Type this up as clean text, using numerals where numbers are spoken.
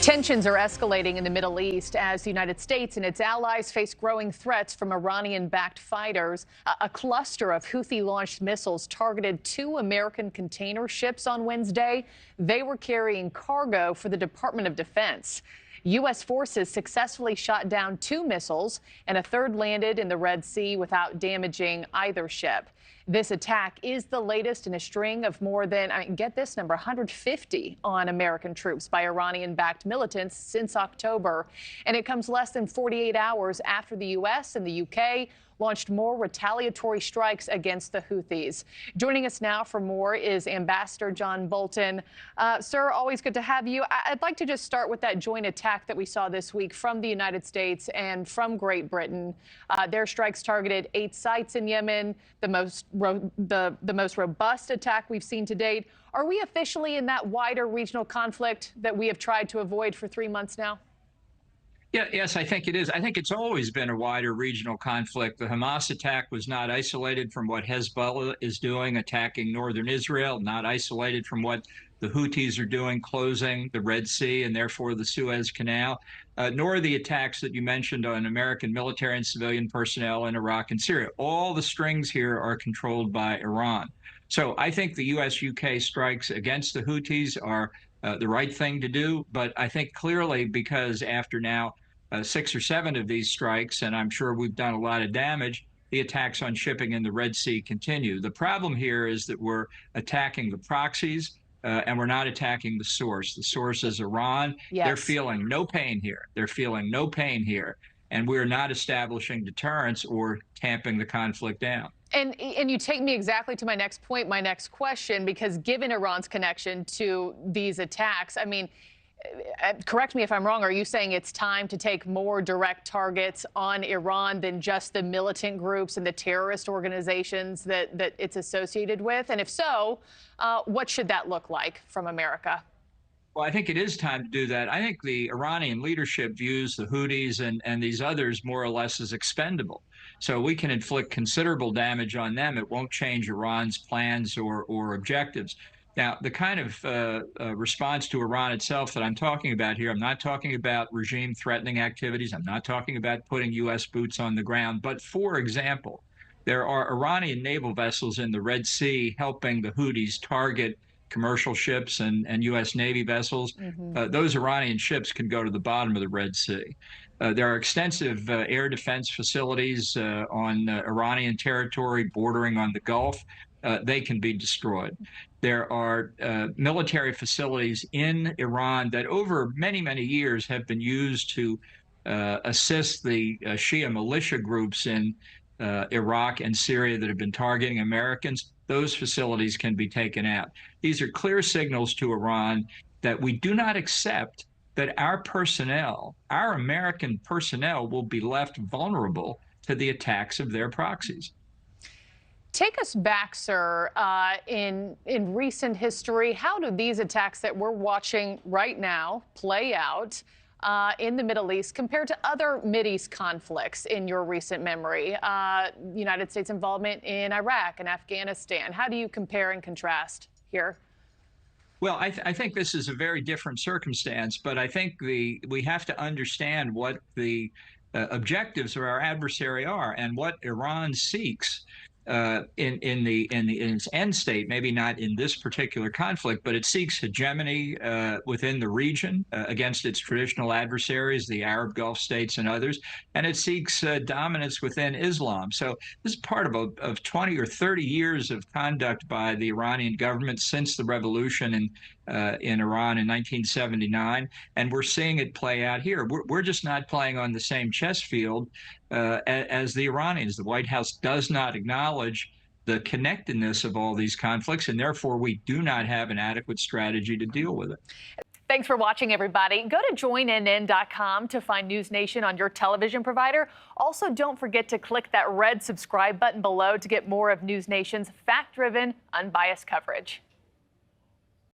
Tensions are escalating in the Middle East as the United States and its allies face growing threats from Iranian-backed fighters. A cluster of Houthi-launched missiles targeted two American container ships on Wednesday. They were carrying cargo for the Department of Defense. U.S. forces successfully shot down two missiles, and a third landed in the Red Sea without damaging either ship. This attack is the latest in a string of more than, get this number, 150 on American troops by Iranian-backed militants since October. And it comes less than 48 hours after the U.S. and the U.K. launched more retaliatory strikes against the Houthis. Joining us now for more is Ambassador John Bolton. Sir, always good to have you. I'd like to just start with that joint attack that we saw this week from the United States and from Great Britain. Their strikes targeted 8 sites in Yemen, the most robust attack we've seen to date. Are we officially in that wider regional conflict that we have tried to avoid for 3 months now? Yes, I think it is. I think it's always been a wider regional conflict. The Hamas attack was not isolated from what Hezbollah is doing, attacking northern Israel, not isolated from what the Houthis are doing, closing the Red Sea and therefore the Suez Canal, nor the attacks that you mentioned on American military and civilian personnel in Iraq and Syria. All the strings here are controlled by Iran. So I think the U.S.-UK strikes against the Houthis are the right thing to do. But I think clearly, because after now 6 or 7 of these strikes, and I'm sure we've done a lot of damage, the attacks on shipping in the Red Sea continue. The problem here is that we're attacking the proxies and we're not attacking the source. The source is Iran. Yes. They're feeling no pain here. They're feeling no pain here. And we're not establishing deterrence or tamping the conflict down. And you take me exactly to my next point, my next question, because given Iran's connection to these attacks, I mean, correct me if I'm wrong, are you saying it's time to take more direct targets on Iran than just the militant groups and the terrorist organizations that it's associated with? And if so, what should that look like from America? Well, I think it is time to do that. I think the Iranian leadership views the Houthis and these others more or less as expendable. So we can inflict considerable damage on them. It won't change Iran's plans or objectives. Now, the kind of response to Iran itself that I'm talking about here, I'm not talking about regime-threatening activities. I'm not talking about putting U.S. boots on the ground. But, for example, there are Iranian naval vessels in the Red Sea helping the Houthis target commercial ships and U.S. Navy vessels. Those Iranian ships can go to the bottom of the Red Sea. There are extensive air defense facilities on Iranian territory bordering on the Gulf. They can be destroyed. There are military facilities in Iran that over many, many years have been used to assist the Shia militia groups in Iraq and Syria that have been targeting Americans. Those facilities can be taken out. These are clear signals to Iran that we do not accept that our personnel, our American personnel, will be left vulnerable to the attacks of their proxies. Take us back, sir, in recent history. How do these attacks that we're watching right now play out in the Middle East compared to other Mideast conflicts in your recent memory? United States involvement in Iraq and Afghanistan. How do you compare and contrast here? Well, I think this is a very different circumstance, but I think we have to understand what the objectives of our adversary are and what Iran seeks in its end state. Maybe not in this particular conflict, but it seeks hegemony within the region against its traditional adversaries, the Arab Gulf states and others, and it seeks dominance within Islam. So this is part of 20 or 30 years of conduct by the Iranian government since the revolution in Iran in 1979, and we're seeing it play out here. We're just not playing on the same chess field as the Iranians. The White House does not acknowledge the connectedness of all these conflicts, and therefore we do not have an adequate strategy to deal with it. Thanks for watching, everybody. Go to joinnn.com to find NewsNation on your television provider. Also, don't forget to click that red subscribe button below to get more of NewsNation's fact-driven, unbiased coverage.